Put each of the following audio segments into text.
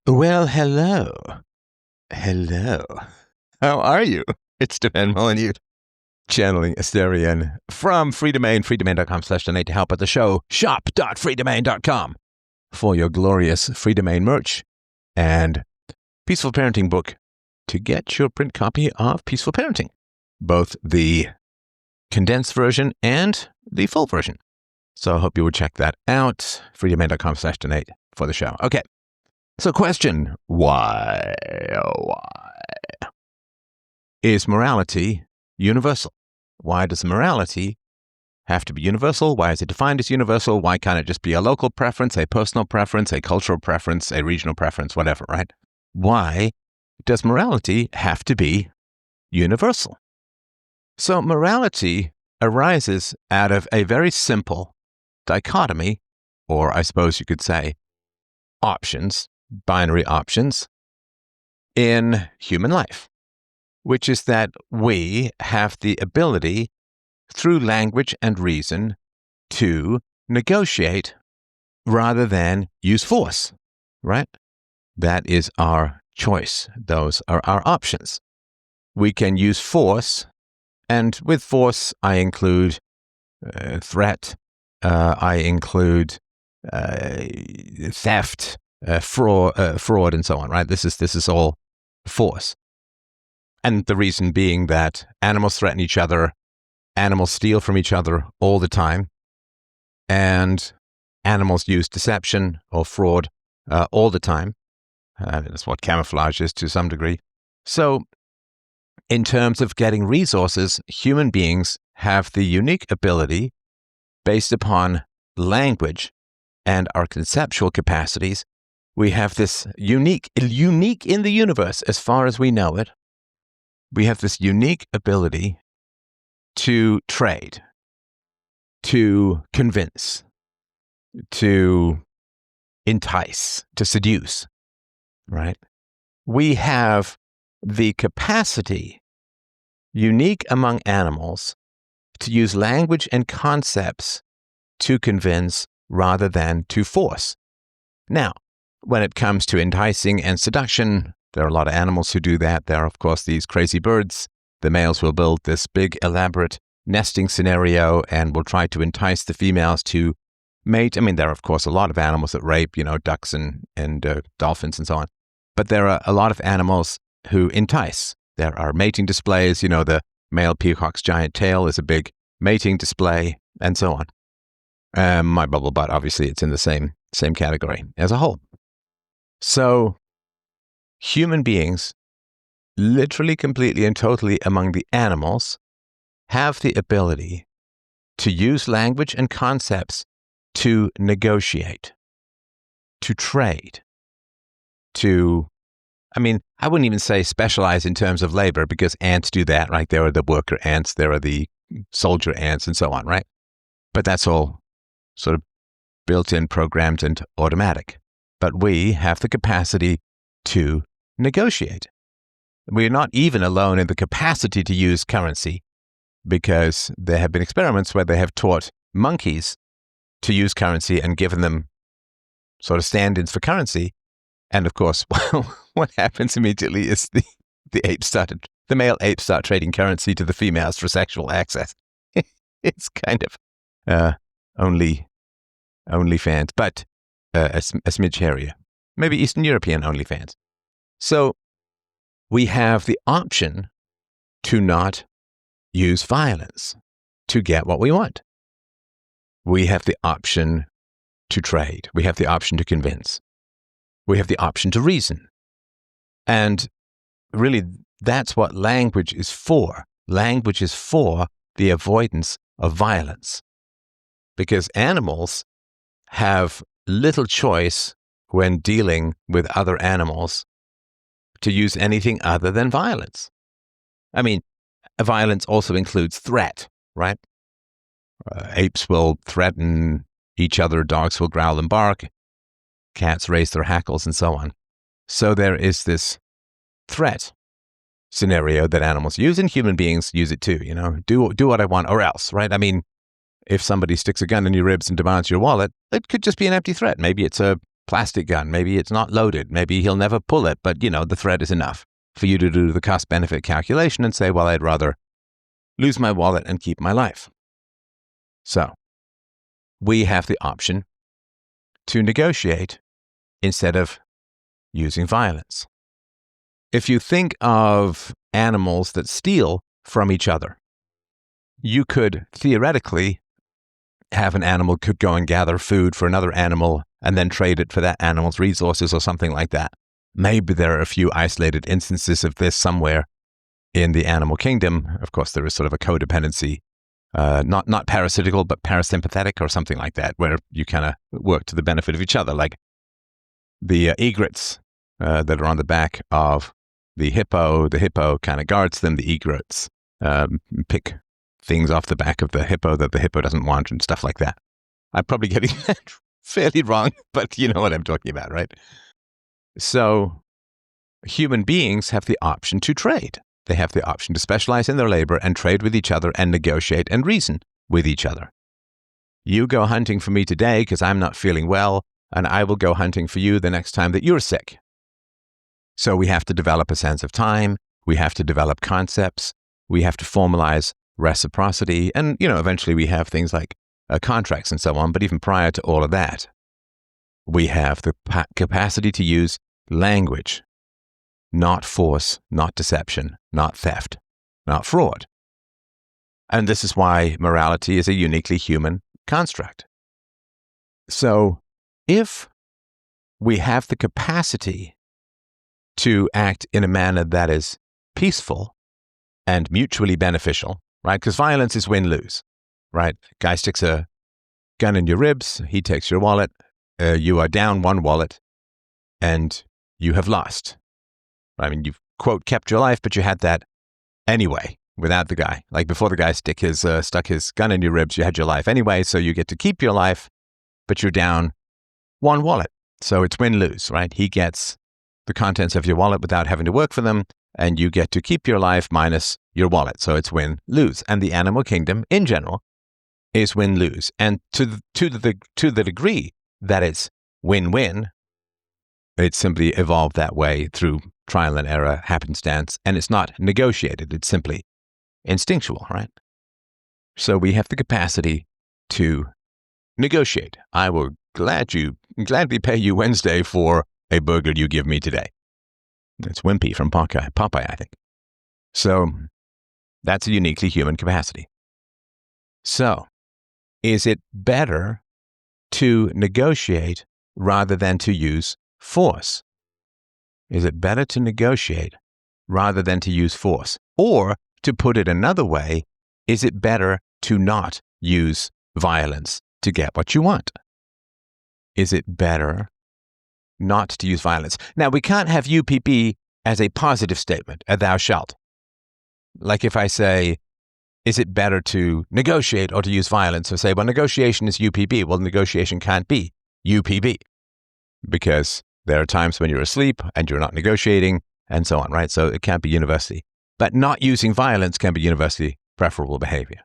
Well, hello. Hello. How are you? It's Stefan Molyneux, channeling Asterian from Freedomain, freedomain.com/donate to help at the show, shop.freedomain.com for your glorious Freedomain merch and Peaceful Parenting book to get your print copy of Peaceful Parenting, both the condensed version and the full version. So I hope you would check that out, freedomain.com/donate for the show. Okay. So question, why is morality universal? Why does morality have to be universal? Why is it defined as universal? Why can't it just be a local preference, a personal preference, a cultural preference, a regional preference, whatever, right? Why does morality have to be universal? So morality arises out of a very simple dichotomy, or I suppose you could say options, binary options, in human life, which is that we have the ability, through language and reason, to negotiate rather than use force, right? That is our choice. Those are our options. We can use force, and with force, I include threat, I include theft, fraud, and so on, right? This is all force. And the reason being that animals threaten each other, animals steal from each other all the time, and animals use deception or fraud all the time. That's what camouflage is to some degree. So in terms of getting resources, human beings have the unique ability, based upon language and our conceptual capacities, we have this unique in the universe as far as we know it. We have this unique ability to trade, to convince, to entice, to seduce, right? We have the capacity, unique among animals, to use language and concepts to convince rather than to force. Now, when it comes to enticing and seduction, there are a lot of animals who do that. There are, of course, these crazy birds. The males will build this big, elaborate nesting scenario and will try to entice the females to mate. I mean, there are, of course, a lot of animals that rape, ducks and dolphins and so on. But there are a lot of animals who entice. There are mating displays. The male peacock's giant tail is a big mating display, and so on. My bubble butt, obviously, it's in the same category as a whole. So human beings, literally, completely, and totally among the animals, have the ability to use language and concepts to negotiate, to trade, I wouldn't even say specialize in terms of labor, because ants do that, right? There are the worker ants, there are the soldier ants, and so on, right? But that's all sort of built-in, programmed, and automatic. But we have the capacity to negotiate. We are not even alone in the capacity to use currency, because there have been experiments where they have taught monkeys to use currency and given them sort of stand-ins for currency. And of course, what happens immediately is the male apes start trading currency to the females for sexual access. It's kind of OnlyFans, but a smidge hairier. Maybe Eastern European OnlyFans. So we have the option to not use violence to get what we want. We have the option to trade. We have the option to convince. We have the option to reason. And really, that's what language is for. Language is for the avoidance of violence. Because animals have little choice when dealing with other animals to use anything other than violence. Violence also includes threat, right? Apes will threaten each other, dogs will growl and bark, cats raise their hackles, and so on. So there is this threat scenario that animals use, and human beings use it too. Do what I want or else, right? If somebody sticks a gun in your ribs and demands your wallet, it could just be an empty threat. Maybe it's a plastic gun. Maybe it's not loaded. Maybe he'll never pull it, but, the threat is enough for you to do the cost-benefit calculation and say, well, I'd rather lose my wallet and keep my life. So we have the option to negotiate instead of using violence. If you think of animals that steal from each other, you could theoretically have an animal could go and gather food for another animal and then trade it for that animal's resources or something like that. Maybe there are a few isolated instances of this somewhere in the animal kingdom. Of course, there is sort of a codependency, not parasitical, but parasympathetic or something like that, where you kind of work to the benefit of each other, like the egrets that are on the back of the hippo. The hippo kind of guards them. The egrets pick things off the back of the hippo that the hippo doesn't want and stuff like that. I'm probably getting that fairly wrong, but you know what I'm talking about, right? So human beings have the option to trade. They have the option to specialize in their labor and trade with each other and negotiate and reason with each other. You go hunting for me today because I'm not feeling well, and I will go hunting for you the next time that you're sick. So we have to develop a sense of time. We have to develop concepts. We have to formalize reciprocity. And, eventually we have things like contracts and so on. But even prior to all of that, we have the capacity to use language, not force, not deception, not theft, not fraud. And this is why morality is a uniquely human construct. So if we have the capacity to act in a manner that is peaceful and mutually beneficial, right? Because violence is win-lose, right? Guy sticks a gun in your ribs, he takes your wallet, you are down one wallet, and you have lost. I mean, you've, quote, kept your life, but you had that anyway without the guy. Like before the guy stuck his gun in your ribs, you had your life anyway, so you get to keep your life, but you're down one wallet. So it's win-lose, right? He gets the contents of your wallet without having to work for them, and you get to keep your life minus your wallet. So it's win-lose. And the animal kingdom, in general, is win-lose. And to the degree that it's win-win, it's simply evolved that way through trial and error, happenstance, and it's not negotiated. It's simply instinctual, right? So we have the capacity to negotiate. I will gladly pay you Wednesday for a burger you give me today. It's Wimpy from Popeye, I think. So that's a uniquely human capacity. So is it better to negotiate rather than to use force? Is it better to negotiate rather than to use force? Or, to put it another way, is it better to not use violence to get what you want? Is it better not to use violence? Now, we can't have UPP as a positive statement, a thou shalt. Like if I say, is it better to negotiate or to use violence? Or say, well, negotiation is UPB. Well, negotiation can't be UPB because there are times when you're asleep and you're not negotiating and so on, right? So it can't be universally. But not using violence can be universally preferable behavior.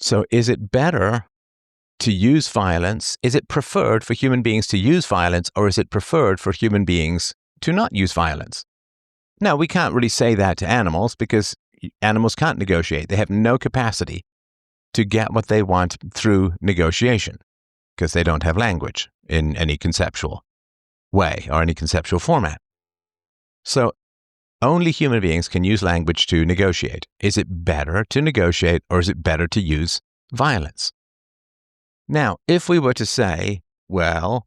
So is it better to use violence? Is it preferred for human beings to use violence, or is it preferred for human beings to not use violence? Now, we can't really say that to animals because animals can't negotiate. They have no capacity to get what they want through negotiation because they don't have language in any conceptual way or any conceptual format. So only human beings can use language to negotiate. Is it better to negotiate, or is it better to use violence? Now, if we were to say, well,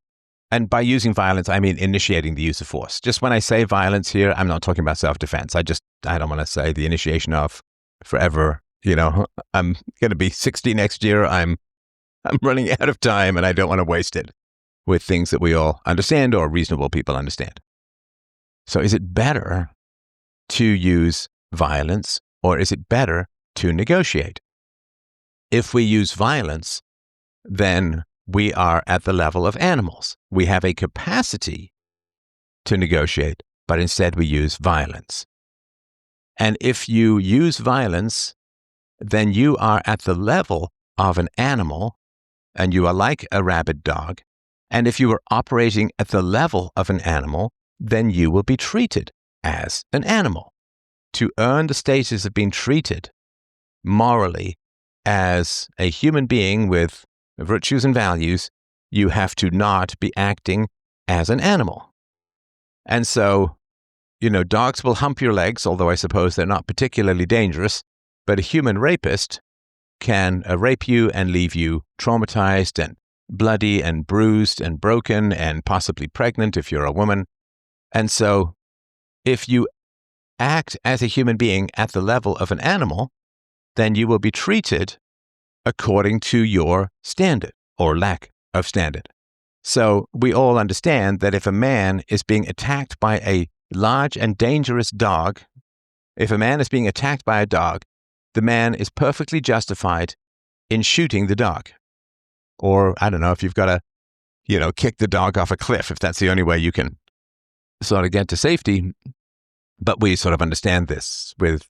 and by using violence, I mean initiating the use of force. Just when I say violence here, I'm not talking about self-defense. I don't want to say the initiation of forever. I'm going to be 60 next year. I'm running out of time and I don't want to waste it with things that we all understand or reasonable people understand. So is it better to use violence, or is it better to negotiate? If we use violence, then we are at the level of animals. We have a capacity to negotiate, but instead we use violence. And if you use violence, then you are at the level of an animal, and you are like a rabid dog, And if you are operating at the level of an animal, then you will be treated as an animal. To earn the status of being treated morally as a human being with virtues and values, you have to not be acting as an animal. And so, dogs will hump your legs, although I suppose they're not particularly dangerous, but a human rapist can rape you and leave you traumatized and bloody and bruised and broken and possibly pregnant if you're a woman. And so, if you act as a human being at the level of an animal, then you will be treated according to your standard or lack of standard. So we all understand that if a man is being attacked by a large and dangerous dog, if a man is being attacked by a dog, the man is perfectly justified in shooting the dog. Or, I don't know, if you've got to, kick the dog off a cliff, if that's the only way you can sort of get to safety. But we sort of understand this with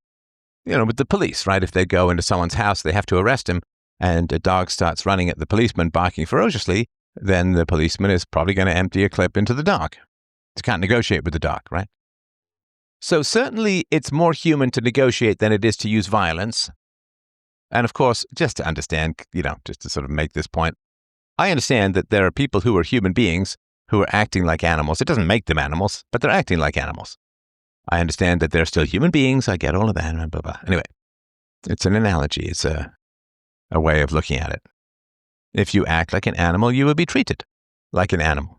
the police, right? If they go into someone's house, they have to arrest him, and a dog starts running at the policeman, barking ferociously, then the policeman is probably going to empty a clip into the dog. You can't negotiate with the dog, right? So certainly it's more human to negotiate than it is to use violence. And of course, just to understand, just to sort of make this point, I understand that there are people who are human beings who are acting like animals. It doesn't make them animals, but they're acting like animals. I understand that they're still human beings. I get all of that. Blah, blah, blah. Anyway, it's an analogy. It's a way of looking at it. If you act like an animal, you will be treated like an animal.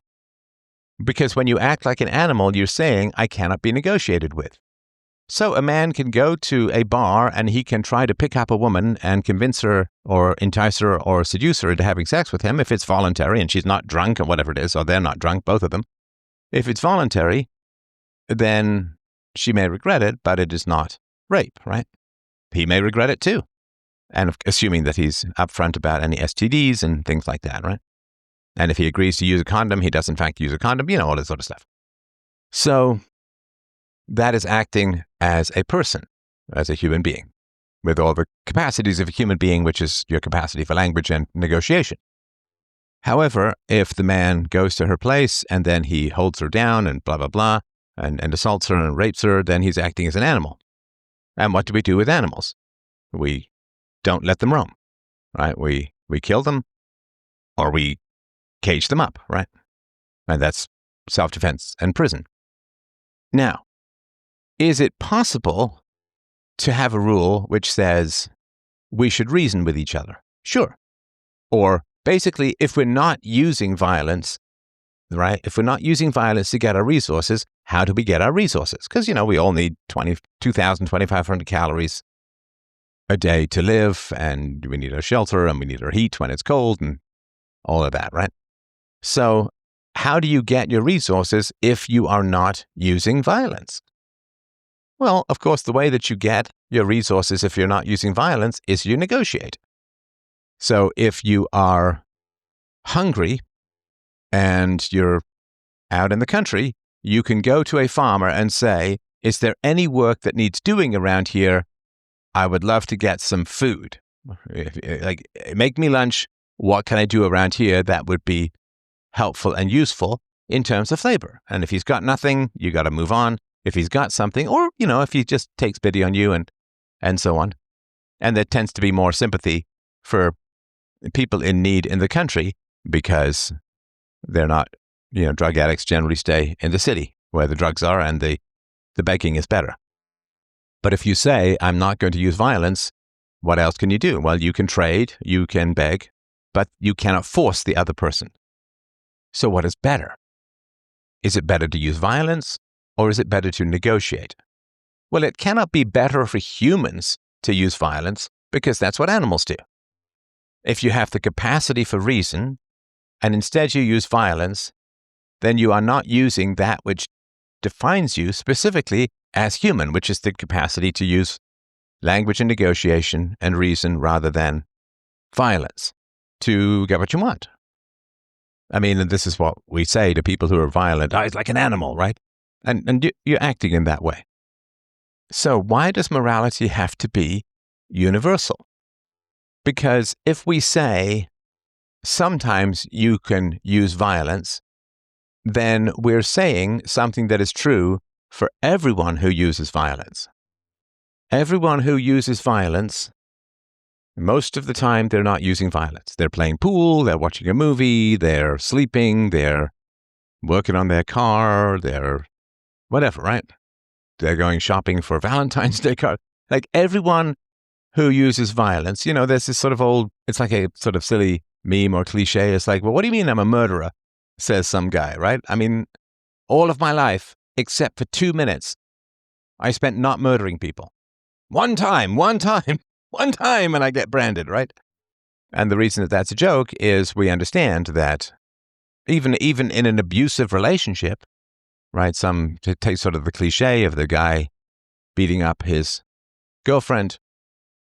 Because when you act like an animal, you're saying, I cannot be negotiated with. So a man can go to a bar and he can try to pick up a woman and convince her or entice her or seduce her into having sex with him if it's voluntary and she's not drunk or whatever it is, or they're not drunk, both of them. If it's voluntary, then she may regret it, but it is not rape, right? He may regret it too. And assuming that he's upfront about any STDs and things like that, right? And if he agrees to use a condom, he does in fact use a condom, all this sort of stuff. So that is acting as a person, as a human being, with all the capacities of a human being, which is your capacity for language and negotiation. However, if the man goes to her place and then he holds her down and blah, blah, blah, and assaults her and rapes her, then he's acting as an animal. And what do we do with animals? We don't let them roam, right? We kill them or we cage them up, right? And that's self-defense and prison. Now, is it possible to have a rule which says we should reason with each other? Sure. Or basically, if we're not using violence, right? If we're not using violence to get our resources, how do we get our resources? Because, we all need 2,000, 2,500 calories a day to live, and we need our shelter, and we need our heat when it's cold, and all of that, right? So how do you get your resources if you are not using violence? Well, of course, the way that you get your resources if you're not using violence is you negotiate. So if you are hungry and you're out in the country, you can go to a farmer and say, is there any work that needs doing around here? I would love to get some food. Make me lunch. What can I do around here that would be helpful and useful in terms of labor? And if he's got nothing, you got to move on. If he's got something, or, if he just takes pity on you and so on. And there tends to be more sympathy for people in need in the country because they're not, drug addicts generally stay in the city where the drugs are and the begging is better. But if you say, I'm not going to use violence, what else can you do? Well, you can trade, you can beg, but you cannot force the other person. So what is better? Is it better to use violence or is it better to negotiate? Well, it cannot be better for humans to use violence because that's what animals do. If you have the capacity for reason and instead you use violence, then you are not using that which defines you specifically as human, which is the capacity to use language and negotiation and reason rather than violence to get what you want. I mean, and this is what we say to people who are violent. Oh, he's like an animal, right? And you're acting in that way. So why does morality have to be universal? Because if we say sometimes you can use violence, then we're saying something that is true for everyone who uses violence. Everyone who uses violence, most of the time, they're not using violence. They're playing pool, they're watching a movie, they're sleeping, they're working on their car, they're whatever, right? They're going shopping for Valentine's Day card. Like everyone who uses violence, there's this sort of it's like a sort of silly meme or cliche. It's like, well, what do you mean I'm a murderer? Says some guy, right? I mean, all of my life, except for 2 minutes, I spent not murdering people. One time, and I get branded, right? And the reason that that's a joke is we understand that even in an abusive relationship, right? To take sort of the cliche of the guy beating up his girlfriend,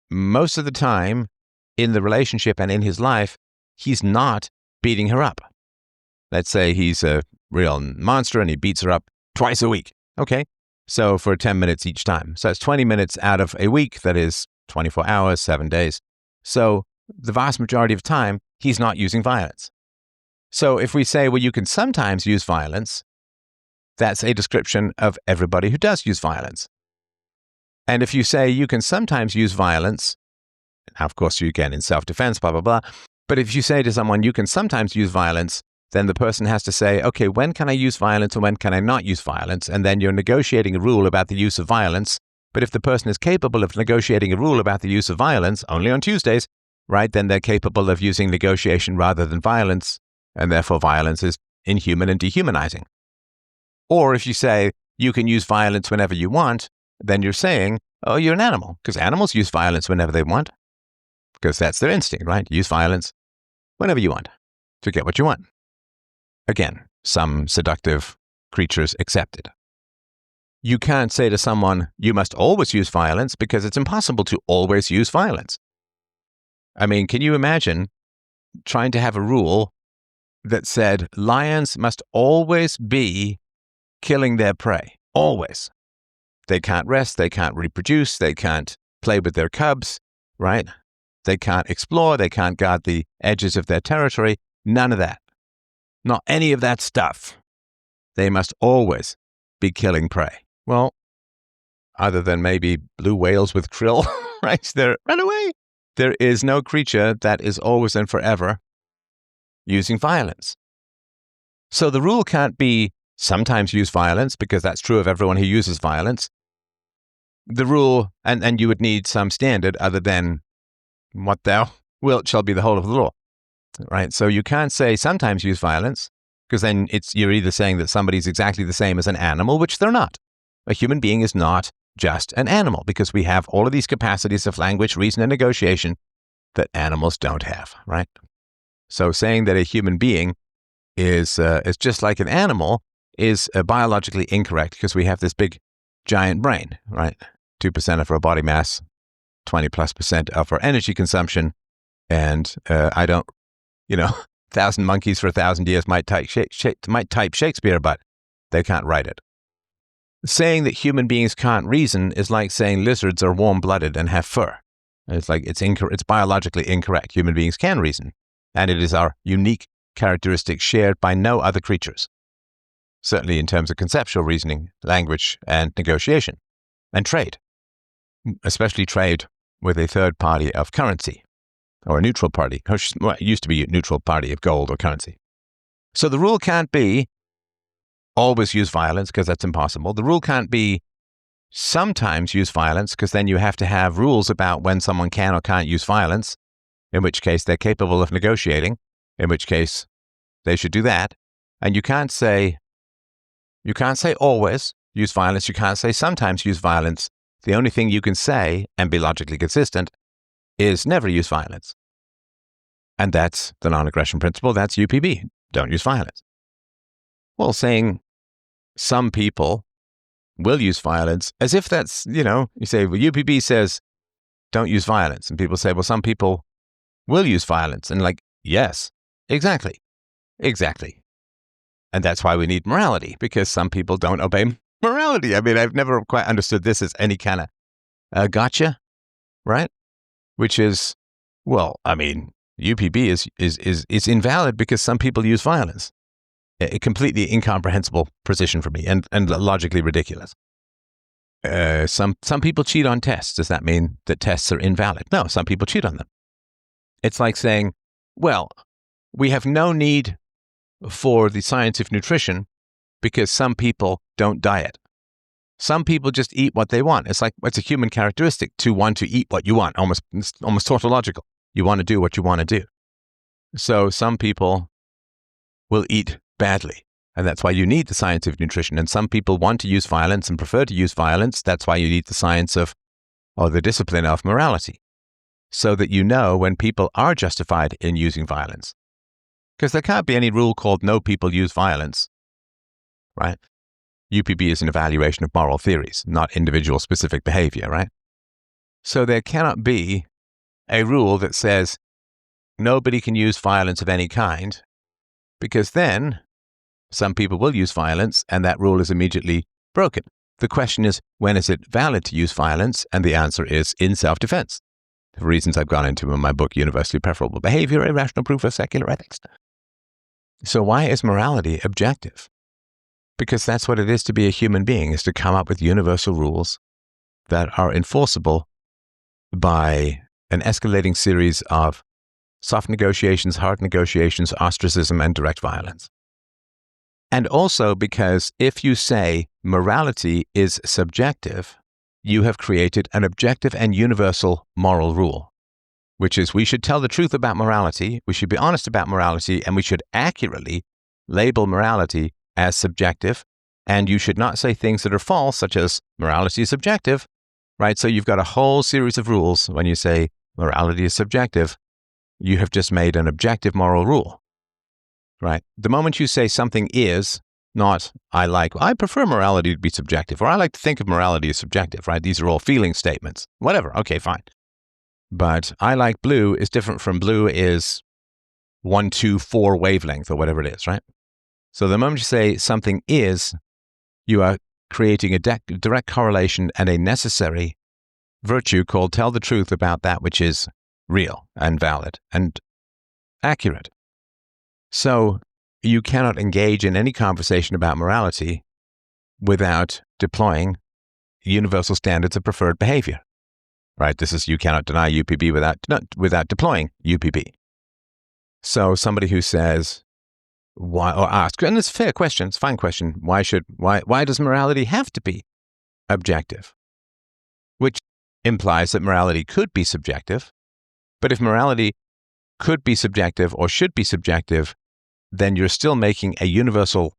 most of the time in the relationship and in his life, he's not beating her up. Let's say he's a real monster and he beats her up twice a week. Okay. So for 10 minutes each time. So it's 20 minutes out of a week. That is 24 hours, 7 days. So the vast majority of time, he's not using violence. So if we say, well, you can sometimes use violence, that's a description of everybody who does use violence. And if you say you can sometimes use violence, now of course you can in self-defense, blah, blah, blah. But if you say to someone, you can sometimes use violence, then the person has to say, okay, when can I use violence and when can I not use violence? And then you're negotiating a rule about the use of violence. But if the person is capable of negotiating a rule about the use of violence only on Tuesdays, right, then they're capable of using negotiation rather than violence. And therefore violence is inhuman and dehumanizing. Or if you say you can use violence whenever you want, then you're saying, oh, you're an animal, because animals use violence whenever they want, because that's their instinct, right? Use violence whenever you want to get what you want. Again, some seductive creatures accepted. You can't say to someone, you must always use violence, because it's impossible to always use violence. I mean, can you imagine trying to have a rule that said lions must always be killing their prey? Always. They can't rest, they can't reproduce, they can't play with their cubs, right? They can't explore, they can't guard the edges of their territory. None of that. Not any of that stuff. They must always be killing prey. Well, other than maybe blue whales with krill, right? They're run away. There is no creature that is always and forever using violence. So the rule can't be sometimes use violence, because that's true of everyone who uses violence. The rule, and you would need some standard other than what thou wilt shall be the whole of the law, right? So you can't say sometimes use violence, because then you're either saying that somebody's exactly the same as an animal, which they're not. A human being is not just an animal, because we have all of these capacities of language, reason, and negotiation that animals don't have, right? So saying that a human being is just like an animal is biologically incorrect, because we have this big, giant brain, right? 2% of our body mass, 20+% of our energy consumption, and I don't, 1,000 monkeys for 1,000 years might type Shakespeare, but they can't write it. Saying that human beings can't reason is like saying lizards are warm-blooded and have fur. It's like it's biologically incorrect. Human beings can reason, and it is our unique characteristic shared by no other creatures. Certainly in terms of conceptual reasoning, language, and negotiation, and trade, especially trade with a third party of currency, or a neutral party. Well, it used to be a neutral party of gold or currency. So the rule can't be always use violence, because that's impossible. The rule can't be sometimes use violence, because then you have to have rules about when someone can or can't use violence, in which case they're capable of negotiating, in which case they should do that. And you can't say always use violence. You can't say sometimes use violence. The only thing you can say and be logically consistent is never use violence. And that's the non-aggression principle. That's UPB. Don't use violence. Well, saying some people will use violence, as if that's, you say, well, UPB says don't use violence. And people say, well, some people will use violence. And like, yes, exactly. And that's why we need morality, because some people don't obey morality. I mean, I've never quite understood this as any kind of gotcha, right? Which is, well, I mean, UPB is invalid because some people use violence. A completely incomprehensible position for me and logically ridiculous. Some people cheat on tests. Does that mean that tests are invalid? No, some people cheat on them. It's like saying, well, we have no need for the science of nutrition because some people don't diet. Some people just eat what they want. It's a human characteristic to want to eat what you want, almost tautological. You want to do what you want to do. So some people will eat badly, and that's why you need the science of nutrition. And some people want to use violence and prefer to use violence. That's why you need the science of, or the discipline of morality, so that you know when people are justified in using violence. Because there can't be any rule called no people use violence, right? UPB is an evaluation of moral theories, not individual specific behavior, right? So there cannot be a rule that says nobody can use violence of any kind, because then some people will use violence and that rule is immediately broken. The question is, when is it valid to use violence? And the answer is in self-defense. For reasons I've gone into in my book, Universally Preferable Behavior, A Rational Proof of Secular Ethics. So why is morality objective? Because that's what it is to be a human being, is to come up with universal rules that are enforceable by an escalating series of soft negotiations, hard negotiations, ostracism, and direct violence. And also because if you say morality is subjective, you have created an objective and universal moral rule, which is we should tell the truth about morality, we should be honest about morality, and we should accurately label morality as subjective, and you should not say things that are false, such as morality is subjective, right? So you've got a whole series of rules when you say morality is subjective. You have just made an objective moral rule, right? The moment you say something is not, I prefer morality to be subjective, or I like to think of morality as subjective, right? These are all feeling statements. Whatever, okay, fine. But I like blue is different from blue is 1, 2, 4 wavelength, or whatever it is, right? So the moment you say something is, you are creating a direct correlation and a necessary virtue called tell the truth about that which is real and valid and accurate. So you cannot engage in any conversation about morality without deploying universal standards of preferred behavior, right? This is, you cannot deny UPB without deploying UPB. So somebody who says, why, or ask, and it's a fair question, it's a fine question, why does morality have to be objective? Which implies that morality could be subjective. But if morality could be subjective or should be subjective, then you're still making a universal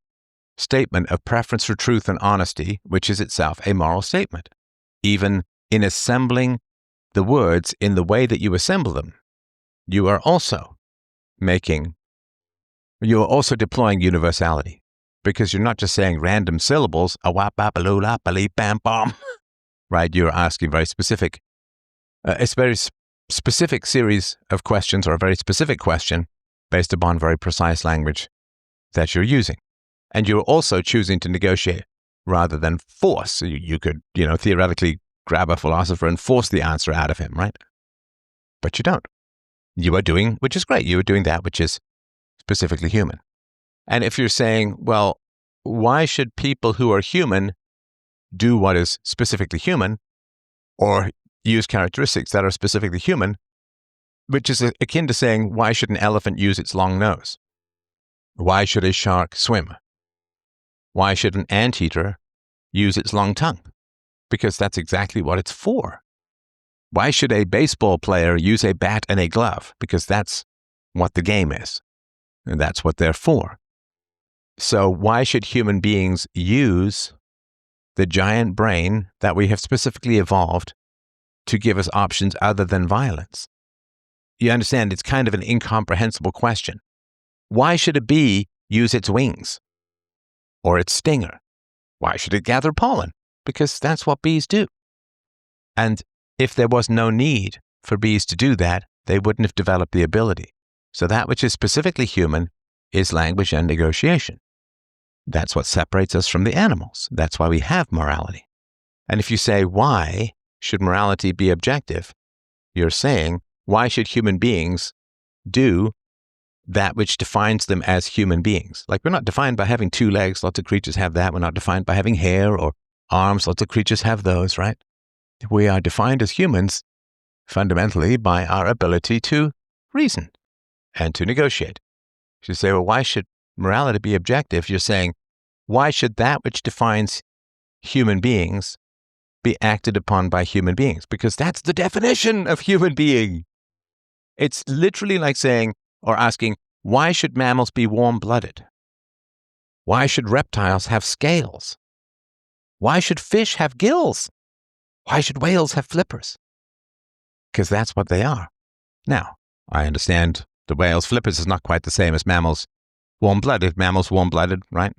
statement of preference for truth and honesty, which is itself a moral statement. Even in assembling the words in the way that you assemble them, you are also deploying universality, because you're not just saying random syllables, a-wap-bap-a-loo-lap-a-lee-bam-bam, right? You're asking very specific, it's very specific series of questions, or a very specific question based upon very precise language that you're using. And you're also choosing to negotiate rather than force. So you could, theoretically grab a philosopher and force the answer out of him, right? But you don't. You are doing, which is great, you are doing that which is specifically human. And if you're saying, well, why should people who are human do what is specifically human, or use characteristics that are specifically human, which is akin to saying, why should an elephant use its long nose? Why should a shark swim? Why should an anteater use its long tongue? Because that's exactly what it's for. Why should a baseball player use a bat and a glove? Because that's what the game is. And that's what they're for. So why should human beings use the giant brain that we have specifically evolved to give us options other than violence? You understand, it's kind of an incomprehensible question. Why should a bee use its wings or its stinger? Why should it gather pollen? Because that's what bees do. And if there was no need for bees to do that, they wouldn't have developed the ability. So that which is specifically human is language and negotiation. That's what separates us from the animals. That's why we have morality. And if you say, why should morality be objective? You're saying, why should human beings do that which defines them as human beings. Like, we're not defined by having 2 legs. Lots of creatures have that. We're not defined by having hair or arms. Lots of creatures have those, right? We are defined as humans fundamentally by our ability to reason and to negotiate. You say, well, why should morality be objective? You're saying, why should that which defines human beings be acted upon by human beings? Because that's the definition of human being. It's literally like saying or asking, why should mammals be warm-blooded? Why should reptiles have scales? Why should fish have gills? Why should whales have flippers? Because that's what they are. Now, I understand the whale's flippers is not quite the same as mammals warm-blooded. Mammals warm-blooded, right?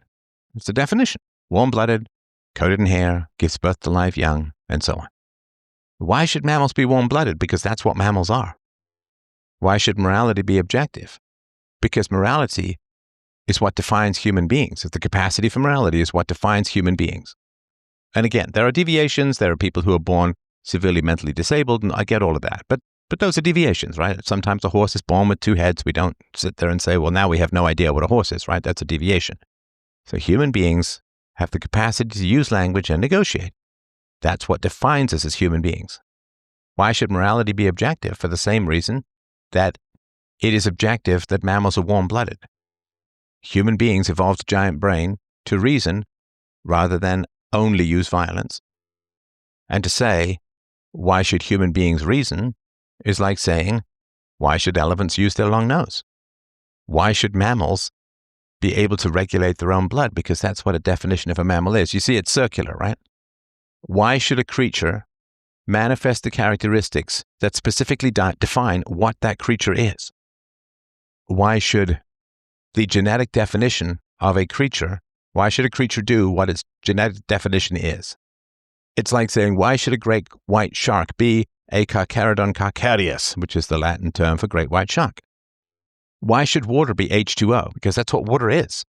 It's the definition. Warm-blooded, coated in hair, gives birth to live young, and so on. Why should mammals be warm-blooded? Because that's what mammals are. Why should morality be objective? Because morality is what defines human beings. The capacity for morality is what defines human beings. And again, there are deviations. There are people who are born severely mentally disabled, and I get all of that. But those are deviations, right? Sometimes a horse is born with 2 heads. We don't sit there and say, well, now we have no idea what a horse is, right? That's a deviation. So human beings have the capacity to use language and negotiate. That's what defines us as human beings. Why should morality be objective? For the same reason that it is objective that mammals are warm-blooded. Human beings evolved a giant brain to reason rather than only use violence. And to say, why should human beings reason, is like saying, why should elephants use their long nose? Why should mammals be able to regulate their own blood? Because that's what a definition of a mammal is. You see, it's circular, right? Why should a creature manifest the characteristics that specifically define what that creature is? Why should the genetic definition of a creature, why should a creature do what its genetic definition is? It's like saying, why should a great white shark be a Carcharodon carcharias, which is the Latin term for great white shark? Why should water be H2O? Because that's what water is.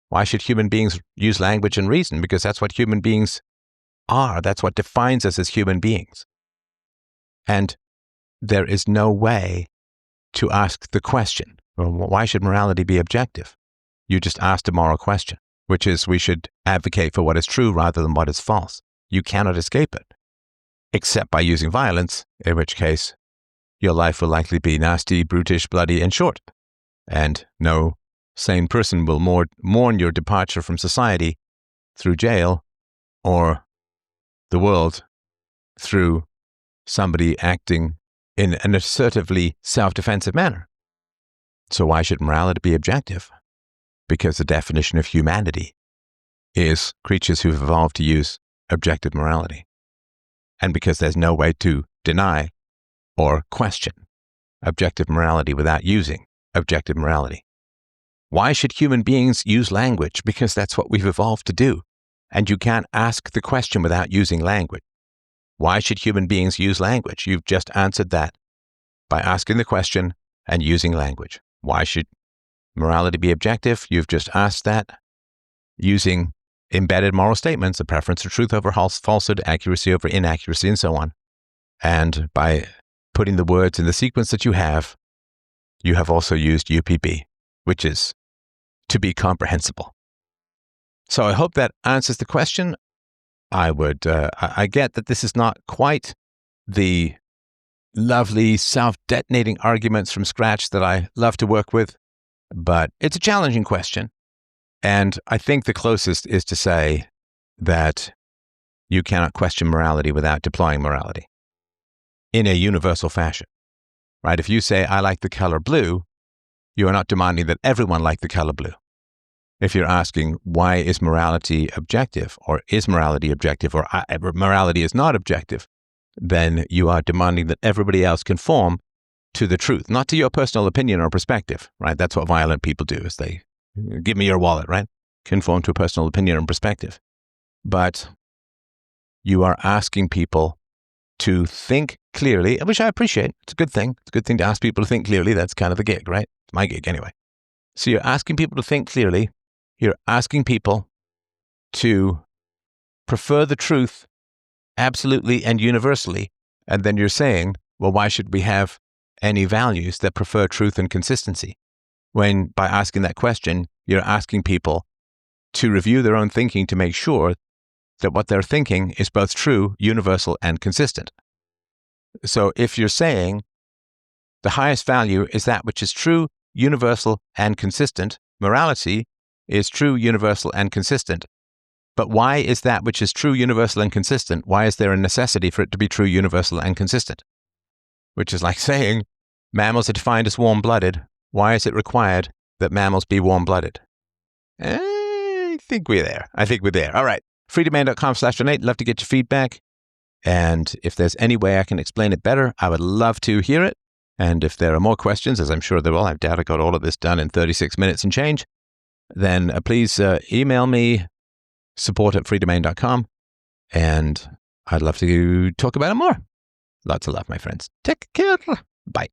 Why should human beings use language and reason? Because that's what human beings are. That's what defines us as human beings. And there is no way to ask the question, well, why should morality be objective? You just asked a moral question, which is we should advocate for what is true rather than what is false. You cannot escape it, except by using violence, in which case your life will likely be nasty, brutish, bloody, and short. And no sane person will mourn your departure from society through jail or the world through somebody acting in an assertively self-defensive manner. So why should morality be objective? Because the definition of humanity is creatures who've evolved to use objective morality. And because there's no way to deny or question objective morality without using objective morality. Why should human beings use language? Because that's what we've evolved to do. And you can't ask the question without using language. Why should human beings use language? You've just answered that by asking the question and using language. Why should morality be objective? You've just asked that using embedded moral statements, a preference for truth over falsehood, accuracy over inaccuracy, and so on. And by putting the words in the sequence that you have also used UPB, which is to be comprehensible. So I hope that answers the question. I get that this is not quite the lovely self-detonating arguments from scratch that I love to work with, but it's a challenging question. And I think the closest is to say that you cannot question morality without deploying morality in a universal fashion, right? If you say, I like the color blue, you are not demanding that everyone like the color blue. If you're asking, why is morality objective, or is morality objective, or morality is not objective, then you are demanding that everybody else conform to the truth, not to your personal opinion or perspective, right? That's what violent people do, is they give me your wallet, right? Conform to a personal opinion and perspective. But you are asking people to think clearly, which I appreciate. It's a good thing. It's a good thing to ask people to think clearly. That's kind of the gig, right? It's my gig anyway. So you're asking people to think clearly. You're asking people to prefer the truth absolutely and universally. And then you're saying, well, why should we have any values that prefer truth and consistency. When, by asking that question, you're asking people to review their own thinking to make sure that what they're thinking is both true, universal, and consistent. So if you're saying the highest value is that which is true, universal, and consistent, morality is true, universal, and consistent. But why is that which is true, universal, and consistent? Why is there a necessity for it to be true, universal, and consistent? Which is like saying mammals are defined as warm-blooded. Why is it required that mammals be warm-blooded? I think we're there. All right. freedomain.com/donate. Love to get your feedback. And if there's any way I can explain it better, I would love to hear it. And if there are more questions, as I'm sure there will, I doubt I got all of this done in 36 minutes and change, then please email me, support@freedomain.com, and I'd love to talk about it more. Lots of love, my friends. Take care. Bye.